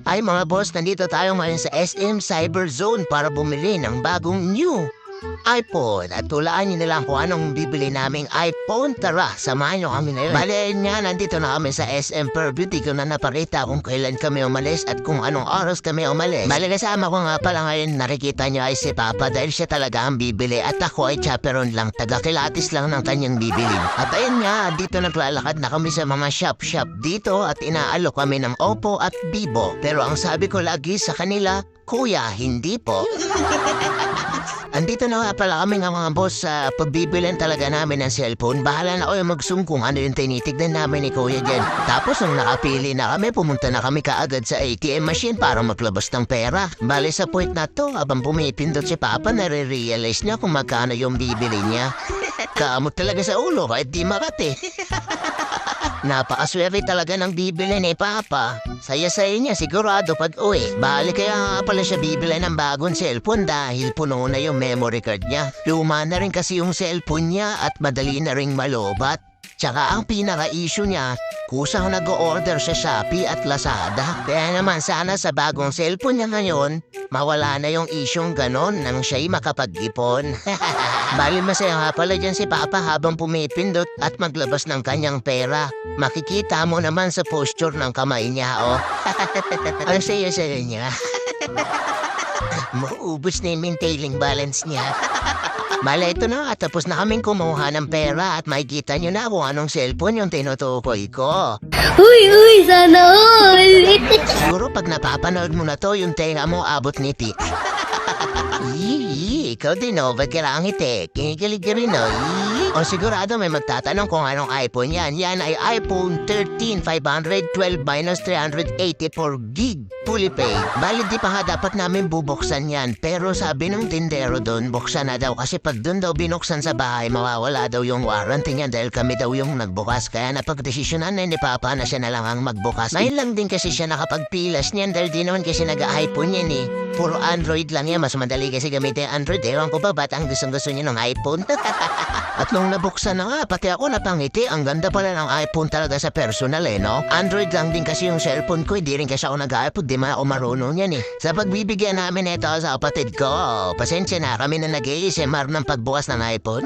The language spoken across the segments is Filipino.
Ay mga boss, nandito tayo ngayon sa SM Cyber Zone para bumili ng bagong new iPhone. At tulaan nyo nila kung anong bibili naming iPhone. Tara, samahan nyo kami na yun. Bale nga, nandito na kami sa SM Purview. Di ko na naparita kung kailan kami umalis at kung anong oras kami umalis. Bale, kasama ko nga pala ngayon, nakikita nyo ay si Papa dahil siya talaga ang bibili. At ako ay chaperon lang, taga-kilatis lang ng kanyang bibili. At ayun nga, dito naglalakad na kami sa mga shop-shop dito at inaalok kami ng Oppo at Vivo. Pero ang sabi ko lagi sa kanila, Kuya, hindi po. Andito na nga pala kami nga mga boss sa pagbibilan talaga namin ng cellphone. Bahala na kayo mag-zoom kung ano yung tinitignan namin ni Kuya dyan. Tapos nung nakapili na kami, pumunta na kami kaagad sa ATM machine para maglabas ng pera. Bale sa point na to, habang pumipindot si Papa, nare-realize niya kung magkano yung bibili niya. Kaamot talaga sa ulo kahit di makati. Napakaswerte talaga ng bibili ni Papa. Saya-saya niya sigurado pag uwi. Bali kaya nga pala siya bibili ng bagong cellphone dahil puno na yung memory card niya. Luma na rin kasi yung cellphone niya at madali na ring malobat. Tsaka ang pinaka-issue niya, kusang nag-order sa Shopee at Lazada. Kaya naman sana sa bagong cellphone niya ngayon, mawala na yung isyong ganon nang siya'y makapag-ipon. Bali masaya nga pala dyan si Papa habang pumipindot at maglabas ng kanyang pera. Makikita mo naman sa posture ng kamay niya, oh. Ang saya-saya niya. Maubos na yung maintaining balance niya. Bale, ito na, tapos na kaming kumuha ng pera at makikita nyo na kung anong cellphone yung tinutukoy ko. Uy, sana all! Siguro pag napapanood mo na to, yung tenga mo abot ngiti. Ikaw din o, ba't kailangan ngiti? Kinikilig ka rin o. O sigurado may magtatanong kung anong iPhone yan. Yan ay iPhone 13 512 minus 384 gig fully paid. Bali di pa nga dapat namin bubuksan yan. Pero sabi ng tindero doon, buksan na daw. Kasi pag doon daw binuksan sa bahay, mawawala daw yung warranty niya dahil kami daw yung nagbukas. Kaya napagdesisyonan na ni Papa na siya na lang ang magbukas. Ngayon lang din kasi siya nakapagpilas niyan dahil di naman kasi nag-iPhone yan eh. Puro Android lang yan. Mas madali kasi gamitin Android. Ewan ko ba ba't ang gustong-gusto niya ng iPhone? At nung nabuksan na nga, pati ako napangiti. Ang ganda pala ng iPhone talaga sa personal eh, no? Android lang din kasi yung cellphone ko. Di rin kasi ako nag-iPhone. Di man ako marunong yan eh. Sa pagbibigyan namin ito sa kapatid ko, pasensya na kami na nag-ASMR ng pagbukas ng iPhone.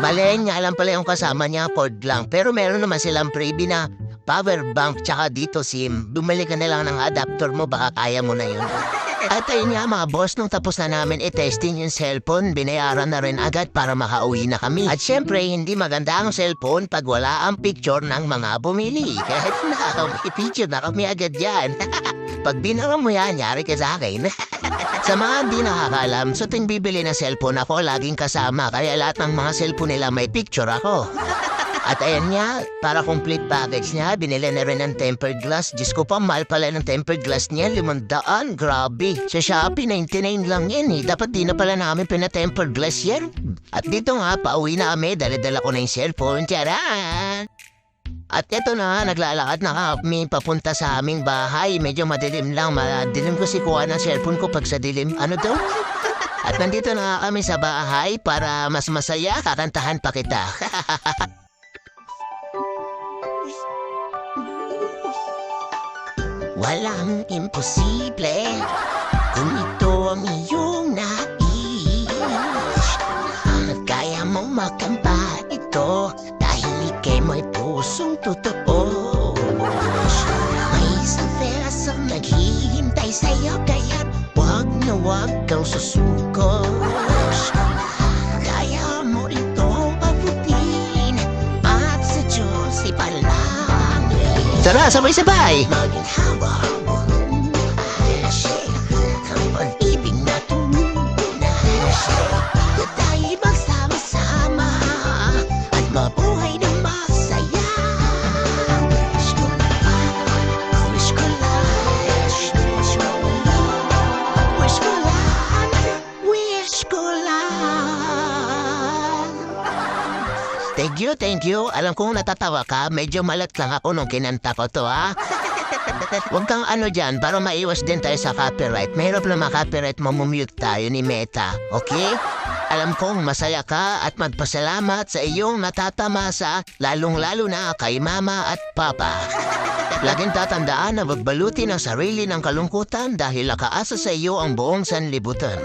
Balen nga lang pala yung kasama niya, Ford lang. Pero meron naman silang freebie na power bank tsaka dito SIM. Bumili ka na lang ng adapter mo, baka kaya mo na yun. At ayun nga mga boss, nung tapos na namin i-testing yung cellphone, binayaran na rin agad para makauwi na kami. At syempre, hindi maganda ang cellphone pag wala ang picture ng mga bumili. Kahit nakaka-picture na kami agad yan. Pag binara mo yan, yari ka sa akin. Sa mga hindi nakakalam, sa ting bibili ng cellphone ako, laging kasama. Kaya lahat ng mga cellphone nila may picture ako. At ayan nga, para complete package niya, binili na rin ng tempered glass. Diyos ko pa, mahal pala ng tempered glass niya, 500. Grabe. Sa Shopee, 99 lang yan eh. Dapat di na pala namin pina-tempered glass yan. At dito nga, pauwi na kami, dala-dala ko na yung cellphone. Tiyaran! At eto na, naglalakad na kami papunta sa aming bahay. Medyo madilim lang, madilim ko si kuha ng cellphone ko pag sa dilim. Ano daw? At nandito na kami sa bahay para mas masaya, kakantahan pa kita. Walang imposible kung ito ang iyong nais. Kaya mong makampa ito dahil ikay mo'y pusong totoo. May isang perasang naghihintay sa'yo kaya't wag na wag kang susuko. Kaya mo itong abutin at sa Diyos ipalangin. Tara, sabay-sabay! Maging hawa mo na siya ang pag-ibig na tunay siya. Na tayo'y magsama-sama at mabuhay ng masaya. Wish ko lang, wish ko lang, wish ko lang, wish ko lang, wish ko lang. Thank you. Alam kong natatawa ka, medyo malat lang ako nung kinanta ko to, ha? Huwag kang ano dyan, para maiwas din tayo sa copyright. Mahirap na ma-copyright, mamumute tayo ni Meta, okay? Alam kong masaya ka at magpasalamat sa iyong natatamasa, lalong-lalo na kay mama at papa. Laging tatandaan na magbaluti ng sarili ng kalungkutan dahil nakaasa sa iyo ang buong sanlibutan.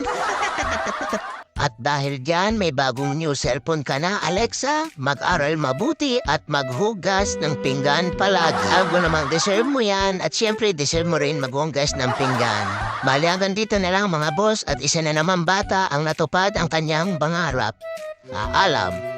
At dahil dyan, may bagong new cellphone ka na, Alexa. Mag-aral mabuti at maghugas ng pinggan palagi. Alam ko namang deserve mo yan at syempre deserve mo rin maghugas ng pinggan. Bali hanggang dito na lang mga boss at isa na naman bata ang natupad ang kanyang pangarap. Alam.